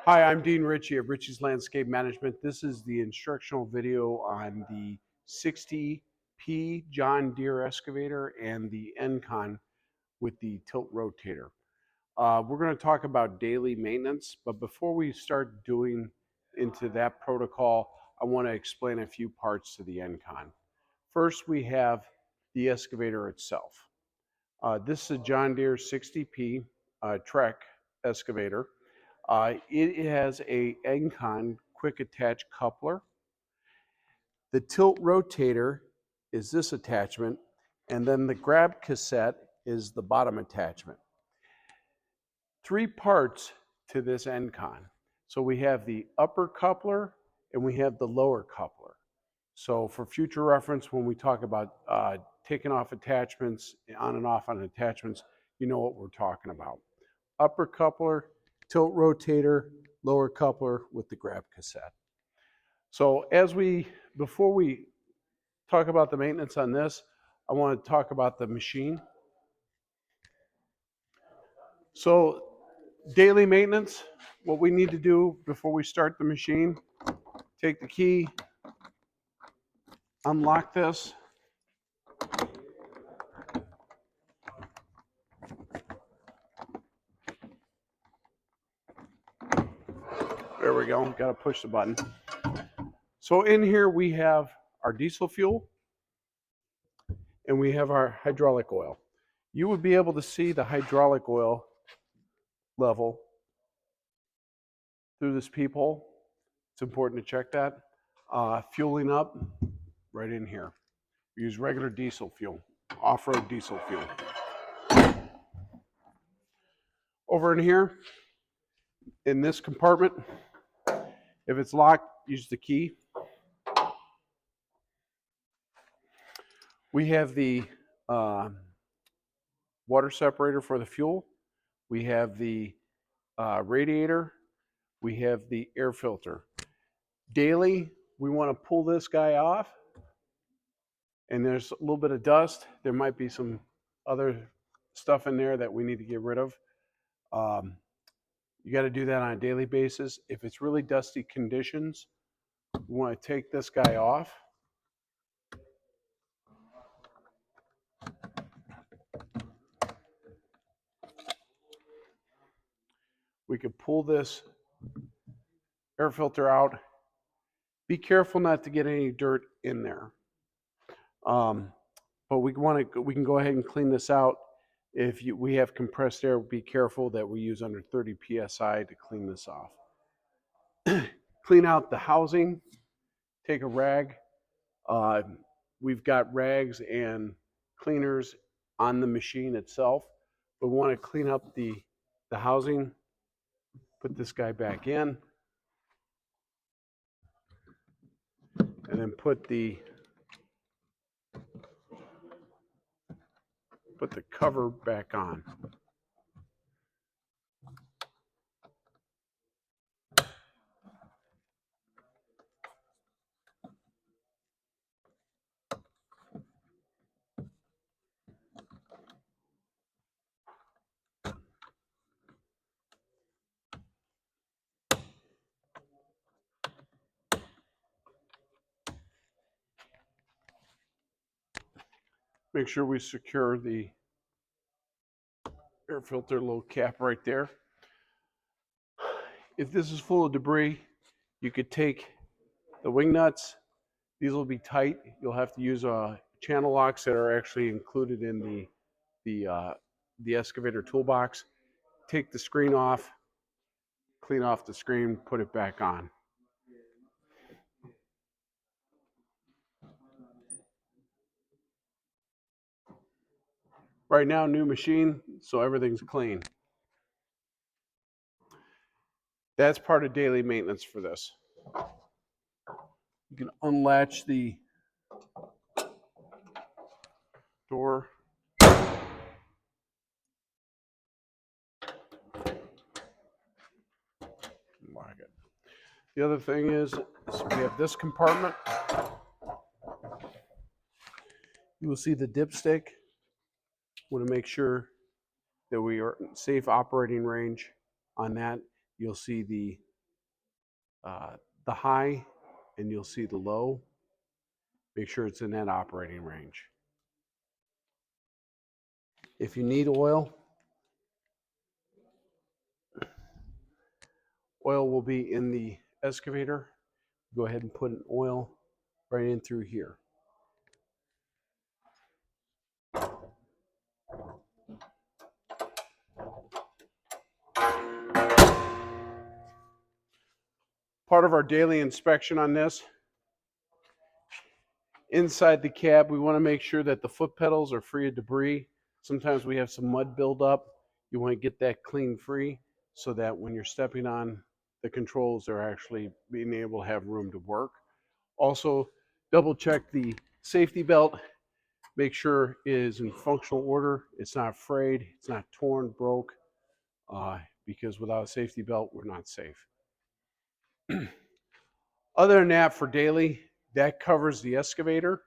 Hi, I'm Dean Ritchie of Ritchie's Landscape Management. This is the instructional video on the 60P John Deere excavator and the Engcon with the tilt rotator. We're going to talk about daily maintenance, but before we start doing into that protocol, I want to explain a few parts to the Engcon. First, we have the excavator itself. This is a John Deere 60P Trek excavator. It has a Engcon quick attach coupler. The tilt rotator is this attachment, and then the grab cassette is the bottom attachment. Three parts to this Engcon. So we have the upper coupler and we have the lower coupler. So for future reference, when we talk about taking off attachments, on and off on attachments, you know what we're talking about. Upper coupler, tilt rotator, lower coupler with the grab cassette. So before we talk about the maintenance on this, I want to talk about the machine. So daily maintenance, what we need to do before we start the machine, take the key, unlock this. There we go, got to push the button. So in here we have our diesel fuel and we have our hydraulic oil. You would be able to see the hydraulic oil level through this peephole. It's important to check that. Fueling up right in here. We use regular diesel fuel, off-road diesel fuel. Over in here, in this compartment, if it's locked, use the key. We have the water separator for the fuel. We have the radiator. We have the air filter. Daily, we want to pull this guy off, and there's a little bit of dust. There might be some other stuff in there that we need to get rid of. You got to do that on a daily basis. If it's really dusty conditions, we want to take this guy off. We could pull this air filter out. Be careful not to get any dirt in there. But we can go ahead and clean this out. If we have compressed air, be careful that we use under 30 psi to clean this off. Clean out the housing. Take a rag. We've got rags and cleaners on the machine itself. But we want to clean up the housing. Put this guy back in. And then put the cover back on. Make sure we secure the air filter little cap right there. If this is full of debris, you could take the wing nuts. These will be tight. You'll have to use channel locks that are actually included in the excavator toolbox. Take the screen off, clean off the screen, put it back on. Right now, new machine, so everything's clean. That's part of daily maintenance for this. You can unlatch the door. Lock it. The other thing is we have this compartment. You will see the dipstick. Want to make sure that we are in safe operating range on that. You'll see the the high and you'll see the low. Make sure it's in that operating range. If you need oil, oil will be in the excavator. Go ahead and put an oil right in through here. Part of our daily inspection on this, inside the cab, we want to make sure that the foot pedals are free of debris. Sometimes we have some mud buildup. You want to get that clean free so that when you're stepping on the controls, they're actually being able to have room to work. Also, double check the safety belt. Make sure it is in functional order. It's not frayed. It's not torn, broke, because without a safety belt, we're not safe. Other than that, for daily, that covers the excavator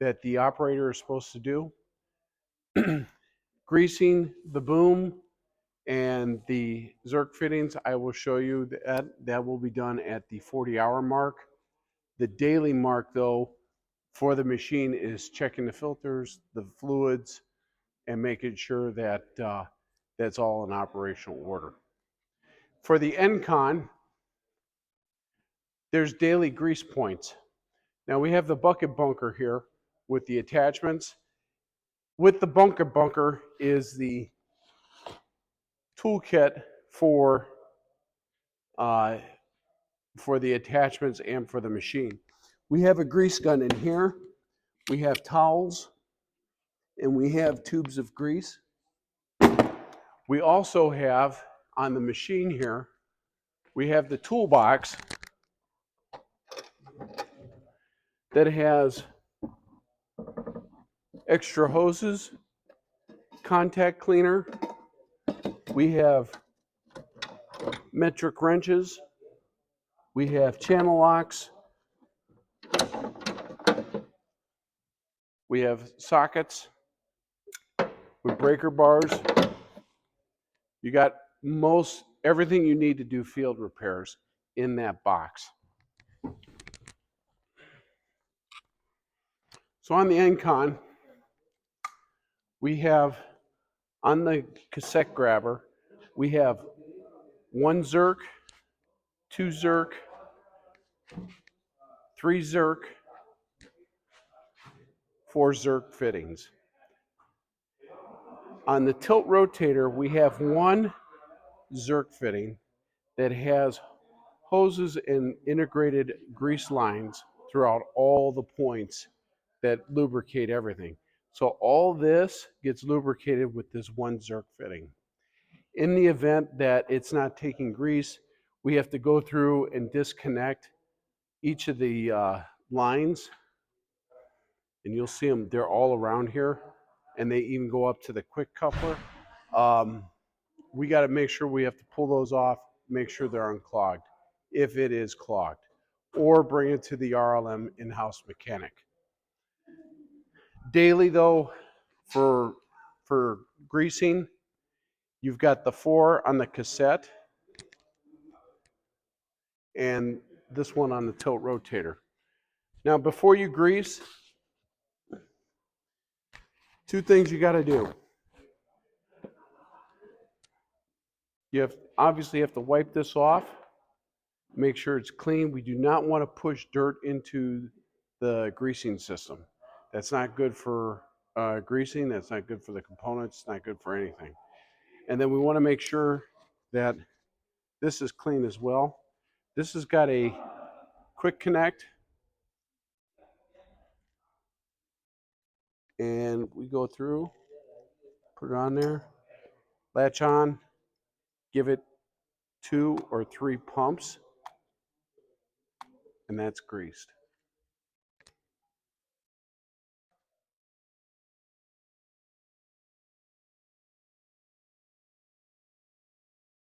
that the operator is supposed to do. Greasing the boom and the Zerk fittings, I will show you that will be done at the 40-hour mark. The daily mark, though, for the machine is checking the filters, the fluids, and making sure that that's all in operational order. For the Engcon, there's daily grease points. Now we have the bucket bunker here with the attachments. With the bunker is the toolkit for the attachments and for the machine. We have a grease gun in here. We have towels, and we have tubes of grease. We also have, on the machine here, we have the toolbox that has extra hoses, contact cleaner. We have metric wrenches. We have channel locks. We have sockets with breaker bars. You got most everything you need to do field repairs in that box. So on the Engcon, we have on the cassette grabber, we have 1 Zerk, 2 Zerk, 3 Zerk, 4 Zerk fittings. On the tilt rotator, we have 1 Zerk fitting that has hoses and integrated grease lines throughout all the points that lubricate everything. So all this gets lubricated with this 1 Zerk fitting. In the event that it's not taking grease, we have to go through and disconnect each of the lines, and you'll see them, they're all around here, and they even go up to the quick coupler. We got to make sure we have to pull those off, make sure they're unclogged, if it is clogged, or bring it to the RLM in-house mechanic. Daily, though, for greasing, you've got the 4 on the cassette and this one on the tilt rotator. Now, before you grease, 2 things you got to do. You obviously have to wipe this off, make sure it's clean. We do not want to push dirt into the greasing system. That's not good for greasing. That's not good for the components. It's not good for anything. And then we want to make sure that this is clean as well. This has got a quick connect. And we go through, put it on there, latch on, give it 2 or 3 pumps, and that's greased.